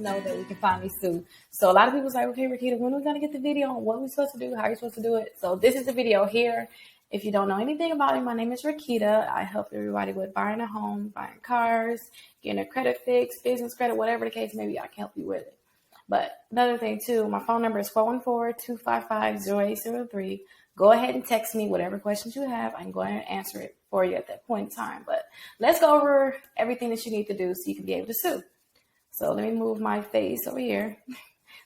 know that we can finally sue. So a lot of people's like, okay, Rickita, when are we going to get the video on what we're supposed to do? How are you supposed to do it? So this is the video here. If you don't know anything about me, my name is Rickita. I help everybody with buying a home, buying cars, getting a credit fix, business credit, whatever the case may be, I can help you with it. But another thing too, my phone number is 414-255-0803. Go ahead and text me whatever questions you have. I can go ahead and answer it for you at that point in time. But let's go over everything that you need to do so you can be able to sue. So let me move my face over here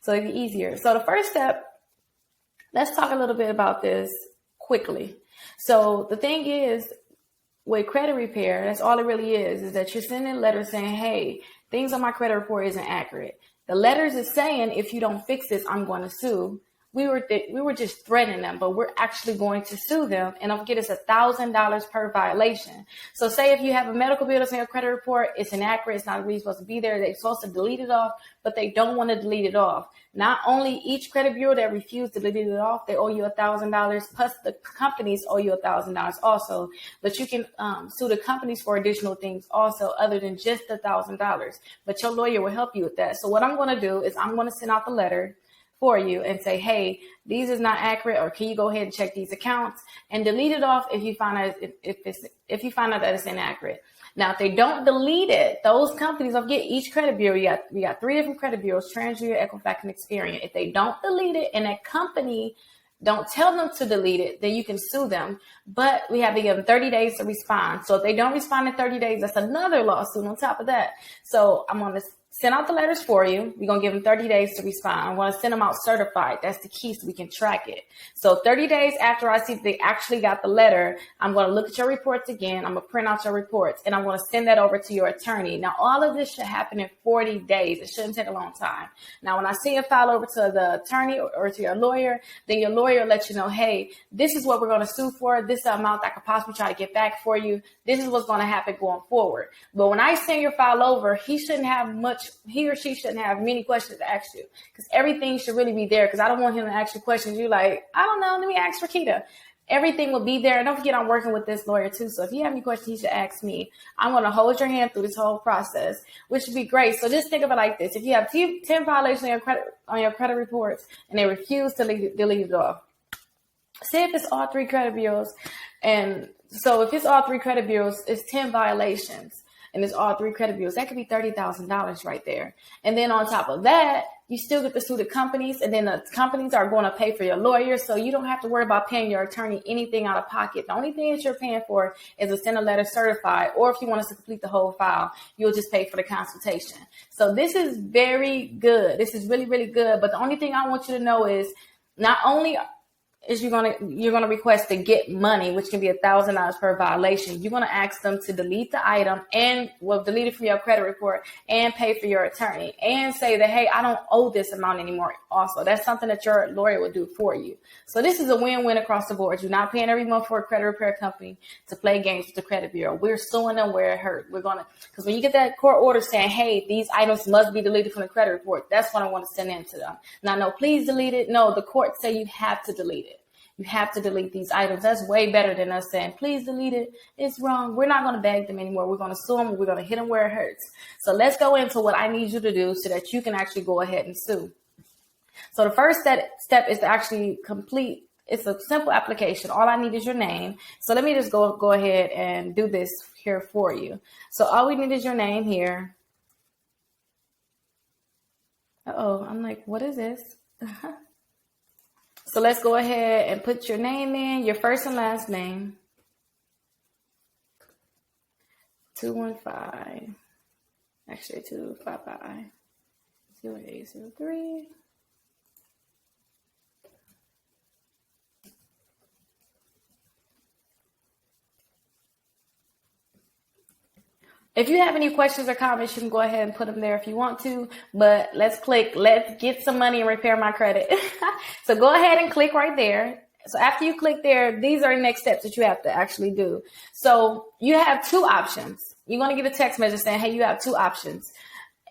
so it'll be easier. So the first step, let's talk a little bit about this quickly. So the thing is, with credit repair, that's all it really is that you're sending letters saying, hey, things on my credit report isn't accurate. The letters is saying, if you don't fix this, I'm going to sue. We were just threatening them, but we're actually going to sue them. And don't forget, it's $1,000 per violation. So say if you have a medical bill that's in your credit report, it's inaccurate, it's not really supposed to be there. They're supposed to delete it off, but they don't want to delete it off. Not only each credit bureau that refused to delete it off, they owe you $1,000, plus the companies owe you $1,000 also. But you can sue the companies for additional things also, other than just the $1,000. But your lawyer will help you with that. So what I'm going to do is I'm going to send out the letter for you and say, hey, these is not accurate, or can you go ahead and check these accounts and delete it off if you find out if you find out that it's inaccurate. Now, if they don't delete it, those companies will get each credit bureau. We got 3 different credit bureaus: TransUnion, Equifax, and Experian. If they don't delete it and that company don't tell them to delete it, then you can sue them. But we have to give them 30 days to respond. So if they don't respond in 30 days, that's another lawsuit on top of that. So I'm on this. Send out the letters for you. We're going to give them 30 days to respond. I'm going to send them out certified. That's the key so we can track it. So 30 days after I see if they actually got the letter, I'm going to look at your reports again. I'm going to print out your reports, and I'm going to send that over to your attorney. Now, all of this should happen in 40 days. It shouldn't take a long time. Now, when I send your file over to the attorney or to your lawyer, then your lawyer will let you know, hey, this is what we're going to sue for. This is the amount I could possibly try to get back for you. This is what's going to happen going forward. But when I send your file over, he or she shouldn't have many questions to ask you, because everything should really be there. Because I don't want him to ask you questions. You're like, I don't know, let me ask Rickita. Everything will be there. And don't forget, I'm working with this lawyer too. So if you have any questions, you should ask me. I'm going to hold your hand through this whole process, which would be great. So just think of it like this. If you have 10 violations on your credit reports and they refuse to delete it off, say if it's all 3 credit bureaus. And so if it's all 3 credit bureaus, it's 10 violations. And it's all 3 credit bureaus. That could be $30,000 right there. And then on top of that, you still get to sue the companies, and then the companies are going to pay for your lawyer. So you don't have to worry about paying your attorney anything out of pocket. The only thing that you're paying for is to send a letter certified, or if you want us to complete the whole file, you'll just pay for the consultation. So this is very good. This is really, really good. But the only thing I want you to know is not only is you're gonna request to get money, which can be $1,000 per violation. You're gonna ask them to delete the item and delete it from your credit report and pay for your attorney and say that, hey, I don't owe this amount anymore. Also, that's something that your lawyer will do for you. So this is a win-win across the board. You're not paying every month for a credit repair company to play games with the credit bureau. We're suing them where it hurt. Because when you get that court order saying, hey, these items must be deleted from the credit report, that's what I want to send in to them. Now, no, please delete it. No, the court say you have to delete it. You have to delete these items. That's way better than us saying, please delete it. It's wrong. We're not going to beg them anymore. We're going to sue them. We're going to hit them where it hurts. So let's go into what I need you to do so that you can actually go ahead and sue. So the first step is to actually complete. It's a simple application. All I need is your name. So let me just go ahead and do this here for you. So all we need is your name here. I'm like, what is this? So let's go ahead and put your name in, your first and last name. 215. Actually, 255. 0803. If you have any questions or comments, you can go ahead and put them there if you want to. But let's get some money and repair my credit. So go ahead and click right there. So after you click there, these are the next steps that you have to actually do. So you have 2 options. You're going to get a text message saying, hey, you have 2 options.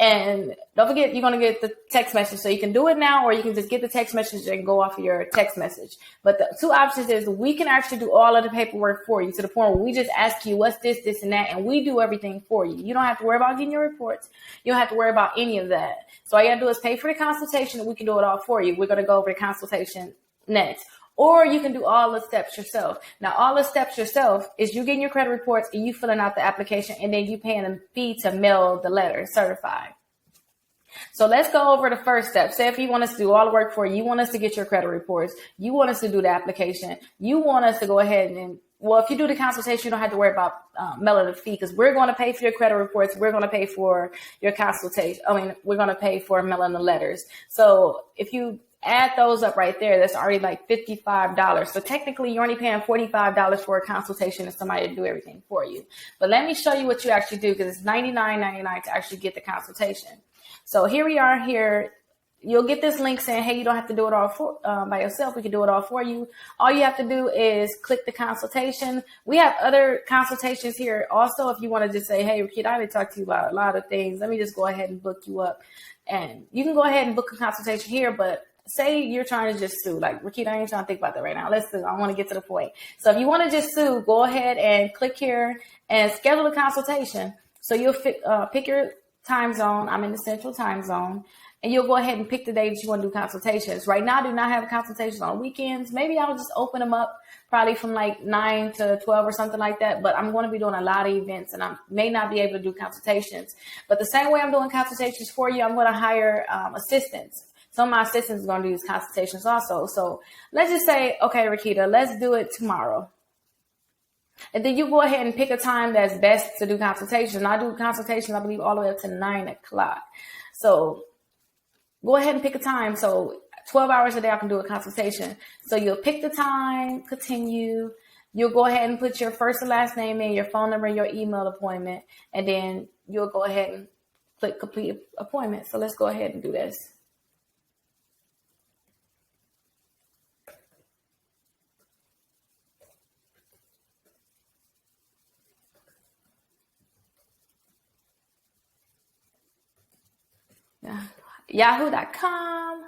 And don't forget, you're going to get the text message. So you can do it now, or you can just get the text message and go off of your text message. But the two options is we can actually do all of the paperwork for you, to the point where we just ask you what's this, this, and that, and we do everything for you. You don't have to worry about getting your reports. You don't have to worry about any of that. So all you got to do is pay for the consultation, and we can do it all for you. We're going to go over the consultation next. Or you can do all the steps yourself. Now, all the steps yourself is you getting your credit reports and you filling out the application, and then you paying a fee to mail the letter certified. So let's go over the first step. Say if you want us to do all the work for you, you want us to get your credit reports, you want us to do the application, you want us to go ahead and, well, if you do the consultation, you don't have to worry about mailing the fee, because we're going to pay for your credit reports. We're going to pay for your consultation. We're going to pay for mailing the letters. So if you add those up right there, that's already like $55. So technically you're only paying $45 for a consultation and somebody to do everything for you. But let me show you what you actually do, because it's $99.99 to actually get the consultation. So here we are here. You'll get this link saying, hey, you don't have to do it all by yourself. We can do it all for you. All you have to do is click the consultation. We have other consultations here also. If you want to just say, hey, Rickita, I didn't talk to you about a lot of things. Let me just go ahead and book you up. And you can go ahead and book a consultation here, but say you're trying to just sue. Like, Rickita, I ain't trying to think about that right now. Let's sue. I want to get to the point. So if you want to just sue, go ahead and click here and schedule a consultation. So you'll pick your time zone. I'm in the central time zone. And you'll go ahead and pick the day that you want to do consultations. Right now, I do not have consultations on weekends. Maybe I'll just open them up probably from like 9 to 12 or something like that. But I'm going to be doing a lot of events, and I may not be able to do consultations. But the same way I'm doing consultations for you, I'm going to hire assistants. Some of my assistants are going to do these consultations also. So let's just say, okay, Rickita, let's do it tomorrow. And then you go ahead and pick a time that's best to do consultations. And I do consultations, I believe, all the way up to 9 o'clock. So go ahead and pick a time. So 12 hours a day, I can do a consultation. So you'll pick the time, continue. You'll go ahead and put your first and last name in, your phone number, your email appointment, and then you'll go ahead and click complete appointment. So let's go ahead and do this. Yahoo.com,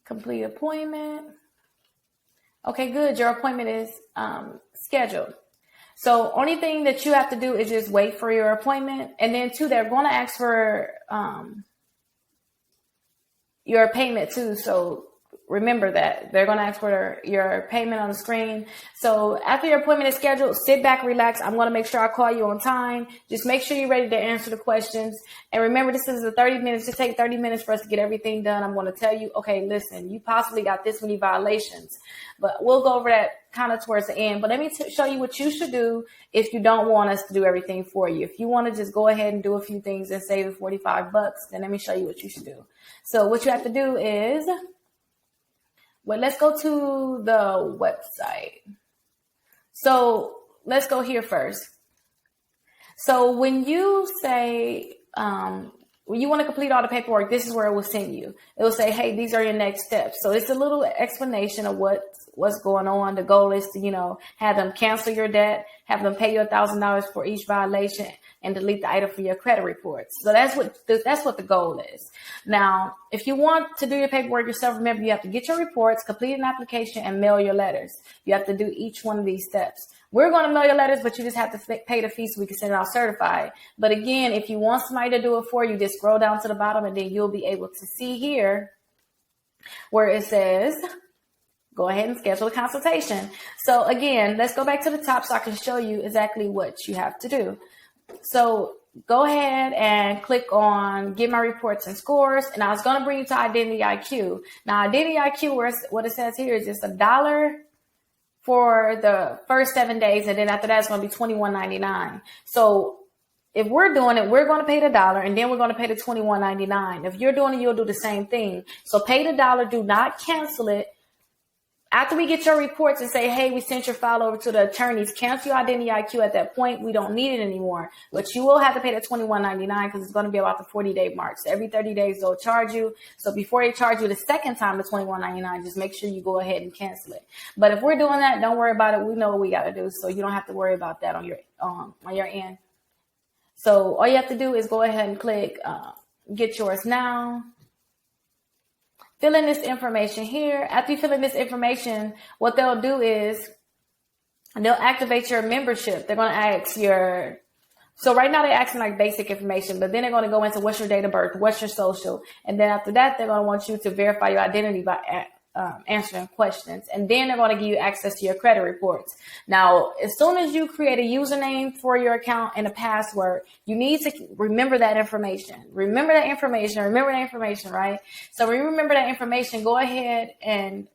complete appointment. Okay, good. Your appointment is scheduled. So only thing that you have to do is just wait for your appointment. And then too, they're going to ask for your payment too. So remember that they're going to ask for your payment on the screen. So after your appointment is scheduled, sit back, relax. I'm going to make sure I call you on time. Just make sure you're ready to answer the questions. And remember, this is 30 minutes. Just take 30 minutes for us to get everything done. I'm going to tell you, okay, listen, you possibly got this many violations, but we'll go over that kind of towards the end. But let me show you what you should do if you don't want us to do everything for you. If you want to just go ahead and do a few things and save the $45, then let me show you what you should do. So what you have to do is, well, let's go to the website. So let's go here first. So when you say, when you want to complete all the paperwork, this is where it will send you. It will say, hey, these are your next steps. So it's a little explanation of what's going on. The goal is to, have them cancel your debt, have them pay you $1,000 for each violation, and delete the item from your credit reports. So that's what the goal is. Now, if you want to do your paperwork yourself, remember you have to get your reports, complete an application, and mail your letters. You have to do each one of these steps. We're going to mail your letters, but you just have to pay the fee so we can send it out certified. But again, if you want somebody to do it for you, just scroll down to the bottom, and then you'll be able to see here where it says, go ahead and schedule a consultation. So again, let's go back to the top so I can show you exactly what you have to do. So go ahead and click on get my reports and scores. And I was going to bring you to Identity IQ. Now, Identity IQ, what it says here is just $1 for the first 7 days. And then after that, it's going to be $21.99. So if we're doing it, we're going to pay the $1 and then we're going to pay the $21.99. If you're doing it, you'll do the same thing. So pay the $1, do not cancel it. After we get your reports and say, hey, we sent your file over to the attorneys, cancel your Identity IQ at that point. We don't need it anymore. But you will have to pay the $21.99 because it's going to be about the 40-day mark. So every 30 days, they'll charge you. So before they charge you the second time, the $21.99, just make sure you go ahead and cancel it. But if we're doing that, don't worry about it. We know what we got to do. So you don't have to worry about that on your end. So all you have to do is go ahead and click get yours now. Fill in this information here. After you fill in this information, what they'll do is they'll activate your membership. They're going to ask your, so right now they're asking like basic information, but then they're going to go into what's your date of birth, what's your social. And then after that, they're going to want you to verify your identity by answering questions. And then they're going to give you access to your credit reports. Now, as soon as you create a username for your account and a password, you need to remember that information. Remember that information, right? So when you remember that information, go ahead and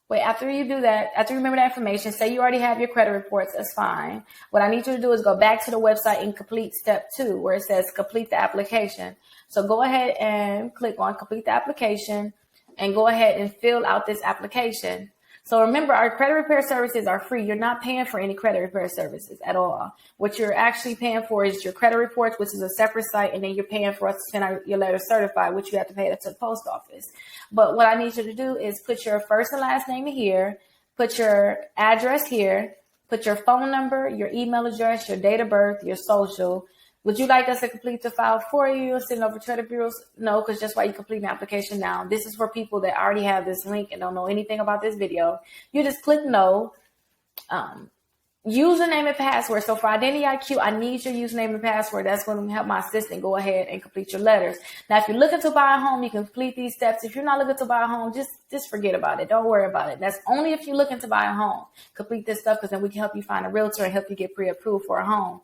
wait, after you do that, after you remember that information, say you already have your credit reports, that's fine. What I need you to do is go back to the website and complete step 2, where it says complete the application. So go ahead and click on complete the application and go ahead and fill out this application. So remember, our credit repair services are free. You're not paying for any credit repair services at all. What you're actually paying for is your credit reports, which is a separate site, and then you're paying for us to send out your letter certified, which you have to pay that to the post office. But what I need you to do is put your first and last name here, put your address here, put your phone number, your email address, your date of birth, your social. Would you like us to complete the file for you and send it over to credit bureaus? No, because just why you complete an application now. This is for people that already have this link and don't know anything about this video. You just click no. Username and password. So for Identity IQ, I need your username and password. That's going to help my assistant go ahead and complete your letters. Now, if you're looking to buy a home, you can complete these steps. If you're not looking to buy a home, just forget about it. Don't worry about it. That's only if you're looking to buy a home. Complete this stuff, because then we can help you find a realtor and help you get pre-approved for a home.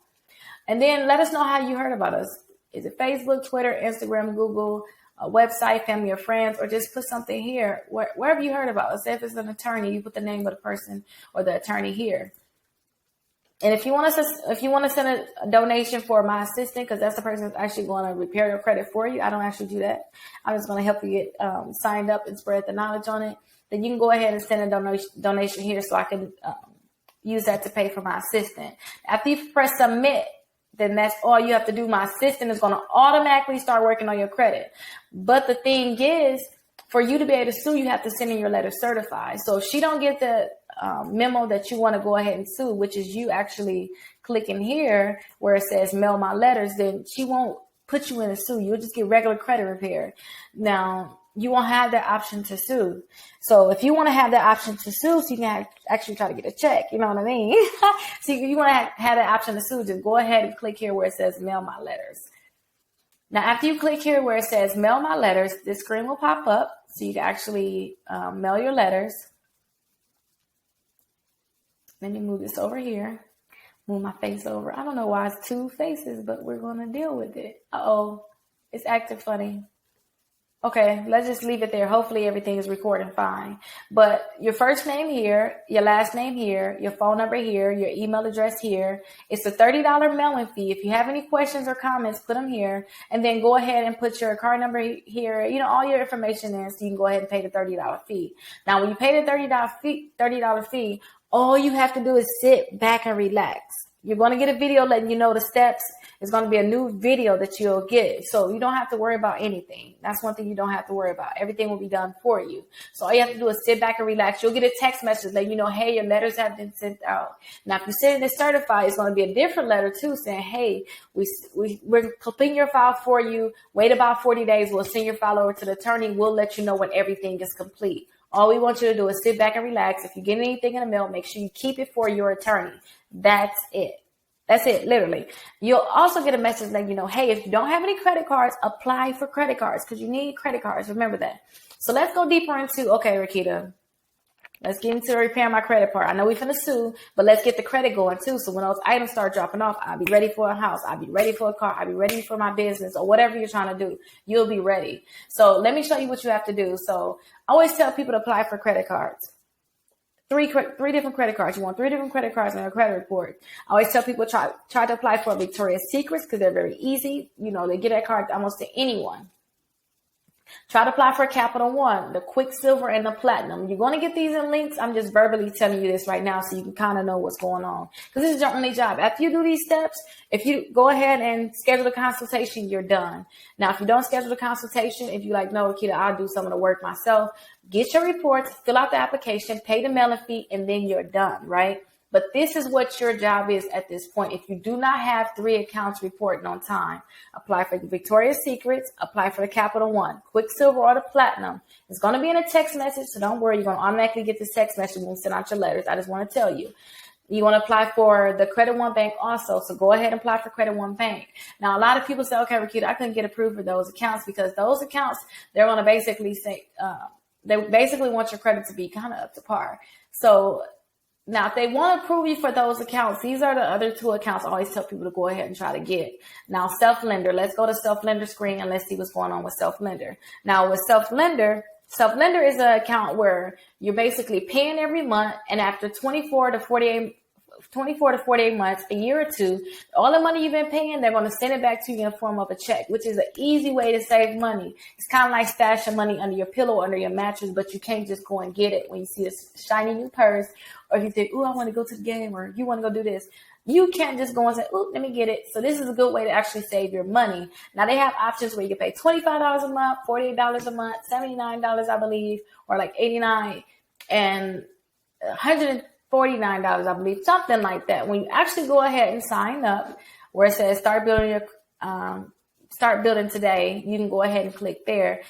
And then let us know how you heard about us. Is it Facebook, Twitter, Instagram, Google, a website, family or friends, or just put something here, wherever you heard about us. Say if it's an attorney, you put the name of the person or the attorney here. And if you want to send a donation for my assistant, because that's the person that's actually going to repair your credit for you, I don't actually do that. I'm just going to help you get signed up and spread the knowledge on it. Then you can go ahead and send a donation here so I can use that to pay for my assistant. After you press submit, then that's all you have to do. My assistant is going to automatically start working on your credit. But the thing is, for you to be able to sue, you have to send in your letter certified. So if she don't get the memo that you want to go ahead and sue, which is you actually clicking here where it says mail my letters, then she won't put you in a sue. You'll just get regular credit repair. Now, you won't have that option to sue. So if you want to have that option to sue, so you can actually try to get a check, you know what I mean? So you want to have that option to sue, just go ahead and click here where it says mail my letters. Now, after you click here where it says mail my letters, this screen will pop up so you can actually mail your letters. Let me move this over here. Move my face over. I don't know why it's 2 faces, but we're going to deal with it. Uh-oh, it's acting funny. Okay, let's just leave it there. Hopefully everything is recording fine. But your first name here, your last name here, your phone number here, your email address here. It's a $30 mailing fee. If you have any questions or comments, put them here. And then go ahead and put your card number here. You know, all your information in, so you can go ahead and pay the $30 fee. Now, when you pay the $30 fee, all you have to do is sit back and relax. You're going to get a video letting you know the steps. It's going to be a new video that you'll get. So you don't have to worry about anything. That's one thing you don't have to worry about. Everything will be done for you. So all you have to do is sit back and relax. You'll get a text message letting you know, hey, your letters have been sent out. Now, if you send it certified, it's going to be a different letter too, saying, hey, we're completing your file for you. Wait about 40 days. We'll send your file over to the attorney. We'll let you know when everything is complete. All we want you to do is sit back and relax. If you get anything in the mail, make sure you keep it for your attorney. That's it. That's it, literally. You'll also get a message letting you know, hey, if you don't have any credit cards, apply for credit cards, because you need credit cards. Remember that. So let's go deeper into, okay, Rickita, let's get into repairing my credit part. I know we're finna sue, but let's get the credit going too. So when those items start dropping off, I'll be ready for a house. I'll be ready for a car. I'll be ready for my business or whatever you're trying to do. You'll be ready. So let me show you what you have to do. So I always tell people to apply for credit cards. Three different credit cards. You want 3 different credit cards on your credit report. I always tell people try to apply for Victoria's Secrets because they're very easy. You know, they get that card almost to anyone. Try to apply for Capital One, the Quicksilver and the Platinum. You're going to get these in links. I'm just verbally telling you this right now so you can kind of know what's going on. Because this is your only job. After you do these steps, if you go ahead and schedule a consultation, you're done. Now, if you don't schedule a consultation, if you're like, no, Rickita, I'll do some of the work myself, get your reports, fill out the application, pay the mailing fee, and then you're done, right? But this is what your job is at this point. If you do not have 3 accounts reporting on time, apply for the Victoria's Secrets, apply for the Capital One, Quicksilver, or the Platinum. It's going to be in a text message, so don't worry. You're going to automatically get this text message when we send out your letters. I just want to tell you. You want to apply for the Credit One Bank also. So go ahead and apply for Credit One Bank. Now, a lot of people say, okay, Rickita, I couldn't get approved for those accounts because those accounts, they're going to basically say, they basically want your credit to be kind of up to par. So now if they want to approve you for those accounts, these are the other 2 accounts I always tell people to go ahead and try to get. Now, self-lender, let's go to self-lender screen and let's see what's going on with self-lender. Now with self-lender is an account where you're basically paying every month, and after 24 to 48 months, a year or 2, all the money you've been paying, they're going to send it back to you in the form of a check, which is an easy way to save money. It's kind of like stashing money under your pillow, under your mattress, but you can't just go and get it when you see this shiny new purse, or if you think, oh, I want to go to the game, or you want to go do this. You can't just go and say, oh, let me get it. So this is a good way to actually save your money. Now, they have options where you can pay $25 a month, $48 a month, $79, I believe, or like $89 and $149, I believe, something like that. When you actually go ahead and sign up, where it says start building today, you can go ahead and click there.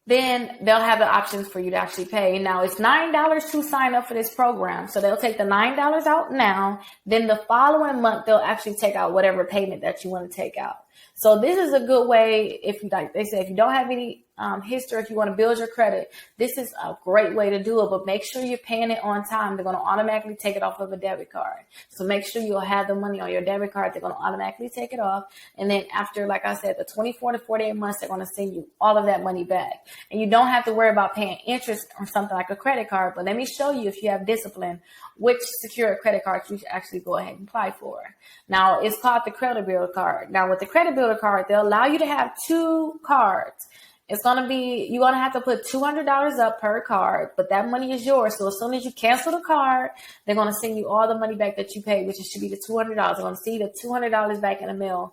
Then they'll have the options for you to actually pay. Now, it's $9 to sign up for this program. So they'll take the $9 out now. Then the following month, they'll actually take out whatever payment that you want to take out. So this is a good way, if you like, they say, if you don't have any history, if you want to build your credit, this is a great way to do it. But make sure you're paying it on time. They're going to automatically take it off of a debit card. So make sure you'll have the money on your debit card. They're going to automatically take it off. And then after, like I said, the 24 to 48 months, they're going to send you all of that money back. And you don't have to worry about paying interest on something like a credit card. But let me show you, if you have discipline, which secure credit card you should actually go ahead and apply for. Now, it's called the credit builder card. Now, with the credit builder card, they'll allow you to have 2 cards. It's going to be, you're going to have to put $200 up per card, but that money is yours. So as soon as you cancel the card, they're going to send you all the money back that you paid, which should be the $200. They're going to see the $200 back in the mail.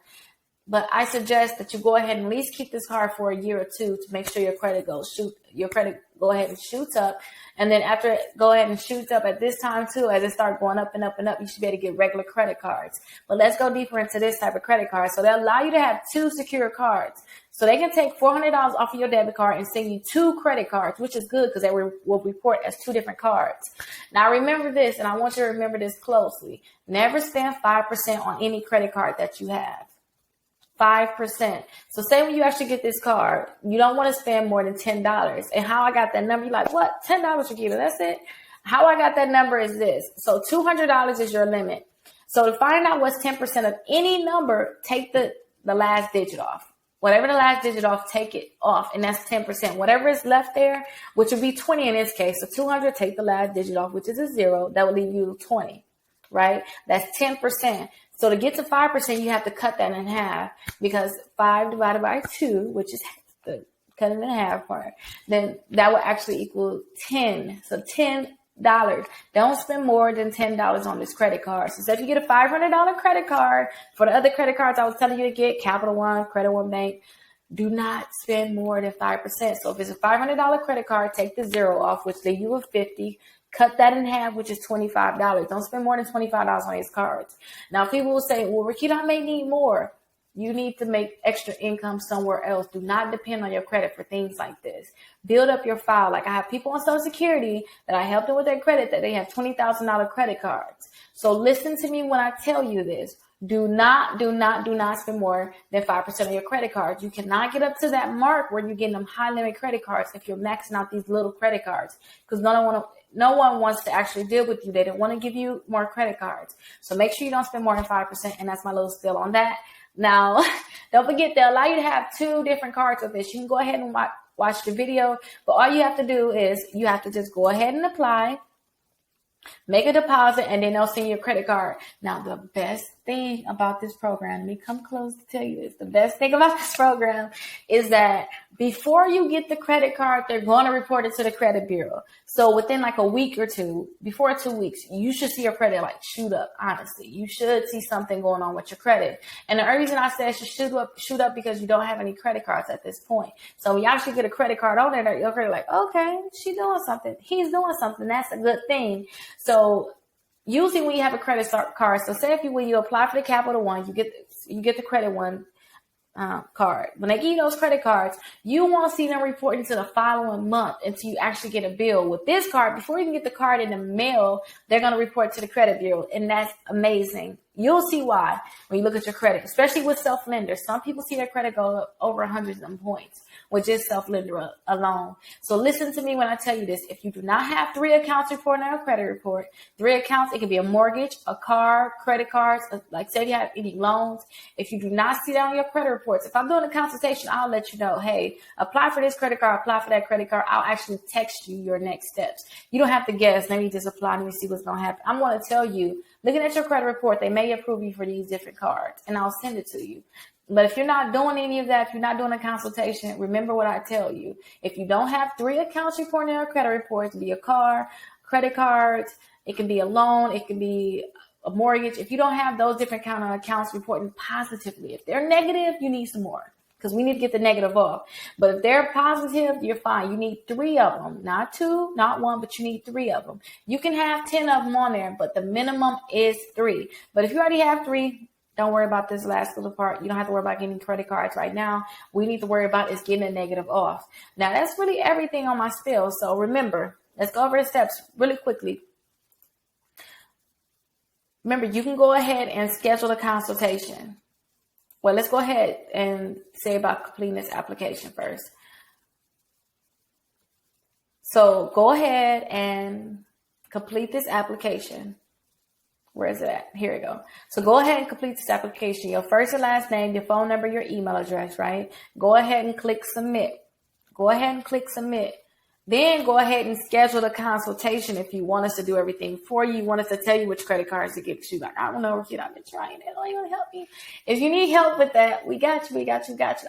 But I suggest that you go ahead and at least keep this card for a year or 2 to make sure your credit go ahead and shoots up. And then after it go ahead and shoots up at this time too, as it starts going up and up and up, you should be able to get regular credit cards. But let's go deeper into this type of credit card. So they'll allow you to have 2 secure cards. So they can take $400 off of your debit card and send you 2 credit cards, which is good because they will report as 2 different cards. Now remember this, and I want you to remember this closely. Never spend 5% on any credit card that you have. 5%. So say when you actually get this card, you don't want to spend more than $10. And how I got that number, you're like, what? $10, Rickita, that's it? How I got that number is this. So $200 is your limit. So to find out what's 10% of any number, take the last digit off. Whatever the last digit off, take it off. And that's 10%. Whatever is left there, which would be 20 in this case. So 200, take the last digit off, which is a 0. That would leave you 20, right? That's 10%. So to get to 5%, you have to cut that in half, because 5 divided by 2, which is the cut it in half part, then that will actually equal 10. So $10. Don't spend more than $10 on this credit card. So if you get a $500 credit card, for the other credit cards I was telling you to get, Capital One, Credit One Bank, do not spend more than 5%. So if it's a $500 credit card, take the 0 off, which leaves you with 50. Cut that in half, which is $25. Don't spend more than $25 on these cards. Now, people will say, well, Rickita, I may need more. You need to make extra income somewhere else. Do not depend on your credit for things like this. Build up your file. Like I have people on Social Security that I help them with their credit that they have $20,000 credit cards. So listen to me when I tell you this. Do not spend more than 5% on your credit cards. You cannot get up to that mark where you're getting them high limit credit cards if you're maxing out these little credit cards, because no one wants to actually deal with you. They don't want to give you more credit cards. So make sure you don't spend more than 5%. And that's my little spiel on that. Now, don't forget, they'll allow you to have 2 different cards with this. You can go ahead and watch the video, but all you have to do is you have to just go ahead and apply, make a deposit, and then they'll send you a credit card. Now, the best thing about this program, let me come close to tell you this. The best thing about this program is that before you get the credit card, they're going to report it to the credit bureau. So within like a week or two, before 2 weeks, you should see your credit like shoot up. Honestly, you should see something going on with your credit. And the only reason I said it should shoot up because you don't have any credit cards at this point. So when you actually get a credit card on there, your credit like, okay, she's doing something. He's doing something. That's a good thing. So usually when you have a credit card, so say when you apply for the Capital One, you get the Credit One card. When they give you those credit cards, you won't see them reporting to the following month until you actually get a bill. With this card, before you can get the card in the mail, they're going to report to the credit bureau, and that's amazing. You'll see why when you look at your credit, especially with self-lenders. Some people see their credit go up over 100 points with just self-lender alone. So listen to me when I tell you this. If you do not have 3 accounts reporting on a credit report, 3 accounts, it can be a mortgage, a car, credit cards, like say if you have any loans. If you do not see that on your credit reports, if I'm doing a consultation, I'll let you know, hey, apply for this credit card, apply for that credit card. I'll actually text you your next steps. You don't have to guess. Let me just apply and see what's going to happen. I'm going to tell you, looking at your credit report, they may approve you for these different cards, and I'll send it to you. But if you're not doing any of that, if you're not doing a consultation, remember what I tell you. If you don't have 3 accounts reporting on credit reports, it can be a car, credit cards, it can be a loan, it can be a mortgage. If you don't have those different kind of accounts reporting positively, if they're negative, you need some more because we need to get the negative off. But if they're positive, you're fine. You need 3 of them, not 2, not 1, but you need 3 of them. You can have 10 of them on there, but the minimum is 3. But if you already have 3, don't worry about this last little part. You don't have to worry about getting credit cards right now. We need to worry about is getting a negative off. Now, that's really everything on my spiel. So remember, let's go over the steps really quickly. Remember, you can go ahead and schedule a consultation. Well, let's go ahead and say about completing this application first. So go ahead and complete this application. Where is it at? Here we go. So go ahead and complete this application. Your first and last name, your phone number, your email address, right? Go ahead and click submit. Go ahead and click submit. Then go ahead and schedule a consultation if you want us to do everything for you. You want us to tell you which credit cards to give you. Like, I don't know, Rickita, I've been trying. They don't even help me. If you need help with that, we got you.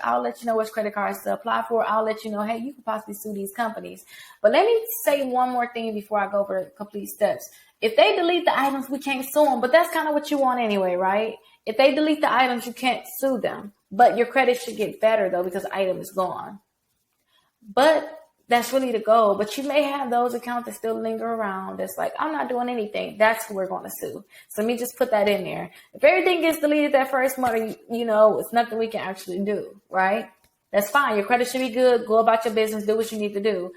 I'll let you know which credit cards to apply for. I'll let you know, hey, you can possibly sue these companies. But let me say one more thing before I go over the complete steps. If they delete the items, we can't sue them. But that's kind of what you want anyway, right? If they delete the items, you can't sue them. But your credit should get better, though, because the item is gone. But that's really the goal. But you may have those accounts that still linger around. That's like, I'm not doing anything. That's who we're going to sue. So let me just put that in there. If everything gets deleted that first month, you know, it's nothing we can actually do, right? That's fine. Your credit should be good. Go about your business. Do what you need to do.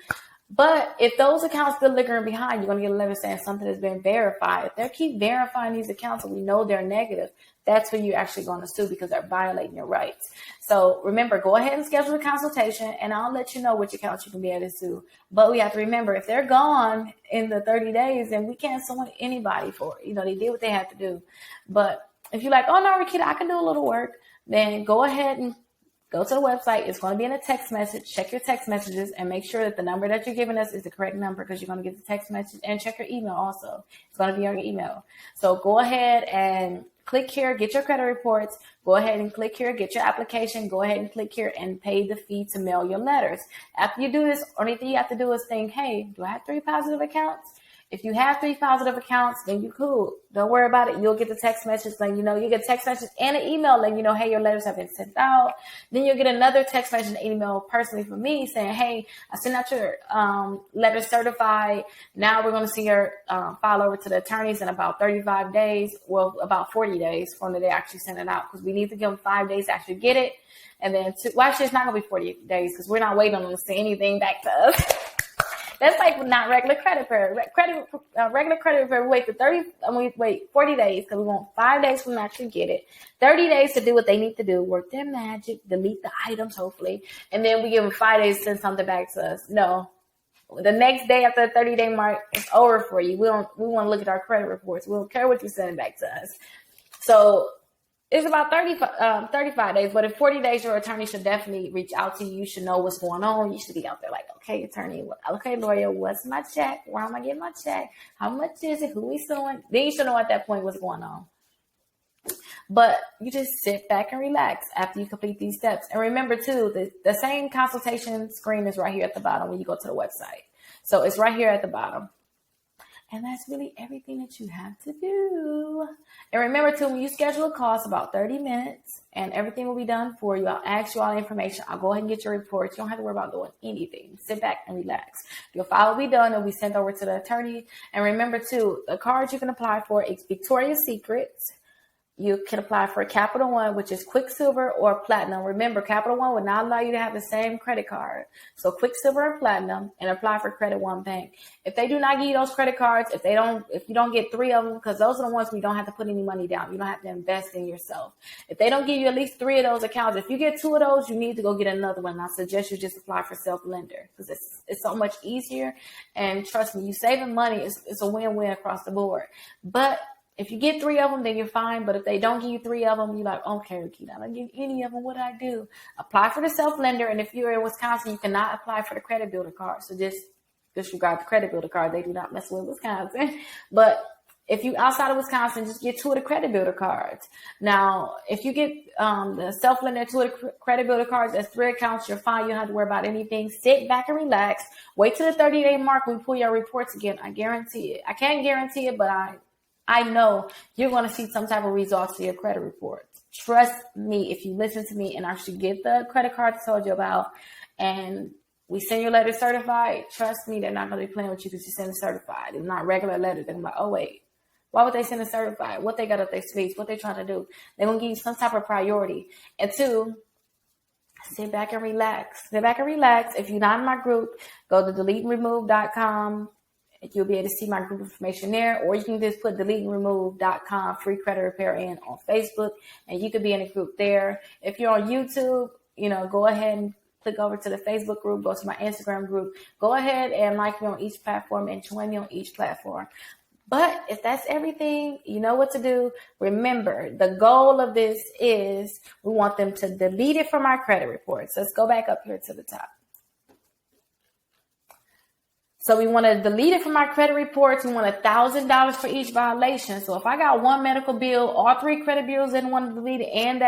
But if those accounts still lingering behind, you're going to get a letter saying something has been verified. If they keep verifying these accounts and we know they're negative, that's when you're actually going to sue because they're violating your rights. So remember, go ahead and schedule a consultation and I'll let you know which accounts you can be able to sue. But we have to remember, if they're gone in the 30 days, then we can't sue anybody for it. You know, they did what they had to do. But if you're like, oh no, Rickita, I can do a little work, then go ahead and go to the website. It's going to be in a text message. Check your text messages and make sure that the number that you're giving us is the correct number because you're going to get the text message, and check your email also. It's going to be on your email. So go ahead and click here, get your credit reports. Go ahead and click here, get your application. Go ahead and click here and pay the fee to mail your letters. After you do this, only thing you have to do is think, hey, do I have 3 positive accounts? If you have 3 positive accounts, then you're cool. Don't worry about it. You'll get the text message letting you know. You get a text message and an email letting you know, hey, your letters have been sent out. Then you'll get another text message and email personally from me saying, hey, I sent out your letter certified. Now we're going to see your file over to the attorneys in about 35 days. Well, about 40 days from the day I actually sent it out because we need to give them 5 days to actually get it. And then, actually, it's not going to be 40 days because we're not waiting on them to say anything back to us. That's like not regular credit repair. Regular credit repair, we wait 40 days because we want 5 days from actually get it. 30 days to do what they need to do, work their magic, delete the items, hopefully. And then we give them 5 days to send something back to us. No. The next day after the 30-day mark, it's over for you. We want to look at our credit reports. We don't care what you send back to us. So it's about 35 days, but in 40 days, your attorney should definitely reach out to you. You should know what's going on. You should be out there like, okay, attorney, okay, lawyer, what's my check? Where am I getting my check? How much is it? Who we suing? Then you should know at that point what's going on. But you just sit back and relax after you complete these steps. And remember too, the same consultation screen is right here at the bottom when you go to the website. So it's right here at the bottom. And that's really everything that you have to do. And remember too, when you schedule a call, it's about 30 minutes and everything will be done for you. I'll ask you all the information. I'll go ahead and get your reports. You don't have to worry about doing anything. Sit back and relax. Your file will be done. It'll be sent over to the attorney. And remember too, the cards you can apply for is Victoria's Secrets. You can apply for a Capital One, which is Quicksilver or Platinum. Remember, Capital One would not allow you to have the same credit card. So Quicksilver and Platinum, and apply for Credit One Bank. If they do not give you those credit cards, if you don't get 3 of them, because those are the ones where you don't have to put any money down. You don't have to invest in yourself. If they don't give you at least 3 of those accounts, if you get 2 of those, you need to go get another one. I suggest you just apply for self-lender because it's so much easier. And trust me, you saving money. It's a win-win across the board. But if you get 3 of them, then you're fine. But if they don't give you 3 of them, you're like, okay, Rickita, I don't give any of them. What do I do? Apply for the self-lender. And if you're in Wisconsin, you cannot apply for the credit builder card. So just disregard the credit builder card. They do not mess with Wisconsin. But if you outside of Wisconsin, just get 2 of the credit builder cards. Now, if you get the self-lender, 2 of the credit builder cards, that's 3 accounts, you're fine. You don't have to worry about anything. Sit back and relax. Wait till the 30-day mark. We pull your reports again. I guarantee it. I can't guarantee it, but I know you're going to see some type of results to your credit reports. Trust me, if you listen to me and actually get the credit card I told you about and we send your letter certified, trust me, they're not going to be playing with you because you send it certified. It's not regular letters. They're like, oh, wait, why would they send it certified? What they got up their sleeves? What they trying to do? They're going to give you some type of priority. And 2, sit back and relax. Sit back and relax. If you're not in my group, go to deleteandremove.com. You'll be able to see my group information there, or you can just put deleteandremove.com free credit repair in on Facebook, and you could be in a group there. If you're on YouTube, go ahead and click over to the Facebook group, go to my Instagram group, go ahead and like me on each platform and join me on each platform. But if that's everything, you know what to do. Remember, the goal of this is we want them to delete it from our credit reports. Let's go back up here to the top. So we want to delete it from our credit reports. We want $1,000 for each violation. So if I got 1 medical bill, all 3 credit bills didn't want to delete it, and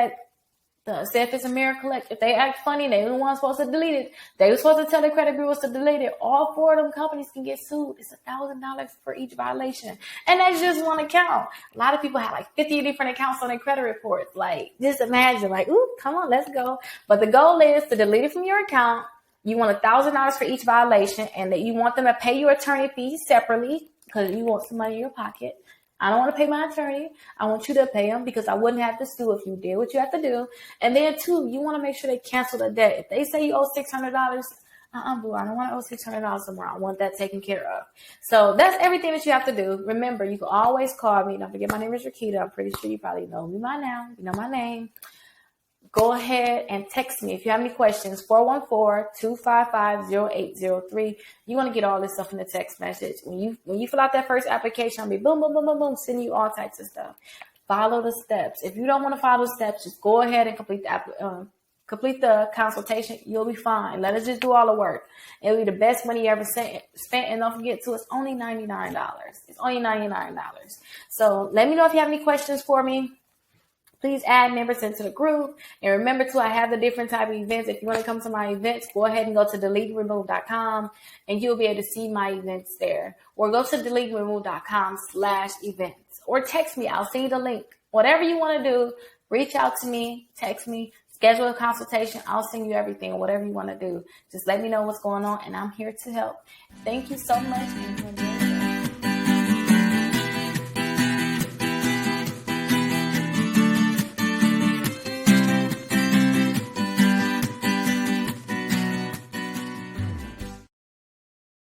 say if it's a mirror collect, if they act funny, they were the ones supposed to delete it. They were supposed to tell the credit bureaus to delete it. All 4 of them companies can get sued. It's $1,000 for each violation. And that's just 1 account. A lot of people have like 50 different accounts on their credit reports. Like, just imagine, like, ooh, come on, let's go. But the goal is to delete it from your account. You want $1,000 for each violation, and that you want them to pay your attorney fees separately because you want some money in your pocket. I don't want to pay my attorney. I want you to pay them because I wouldn't have to sue if you did what you have to do. And then 2, you want to make sure they cancel the debt. If they say you owe $600, boo, I don't want to owe $600 somewhere. I want that taken care of. So that's everything that you have to do. Remember, you can always call me. Don't forget, my name is Rickita. I'm pretty sure you probably know me by now. You know my name. Go ahead and text me if you have any questions, 414-255-0803. You want to get all this stuff in the text message. When you fill out that first application, I'll be boom, boom, boom, boom, boom, sending you all types of stuff. Follow the steps. If you don't want to follow the steps, just go ahead and complete the consultation. You'll be fine. Let us just do all the work. It'll be the best money you ever spent. And don't forget, too, it's only $99. It's only $99. So let me know if you have any questions for me. Please add members into the group. And remember, too, I have the different type of events. If you want to come to my events, go ahead and go to deleteandremove.com, and you'll be able to see my events there. Or go to deleteandremove.com/events. Or text me. I'll send you the link. Whatever you want to do, reach out to me, text me, schedule a consultation. I'll send you everything, whatever you want to do. Just let me know what's going on, and I'm here to help. Thank you so much.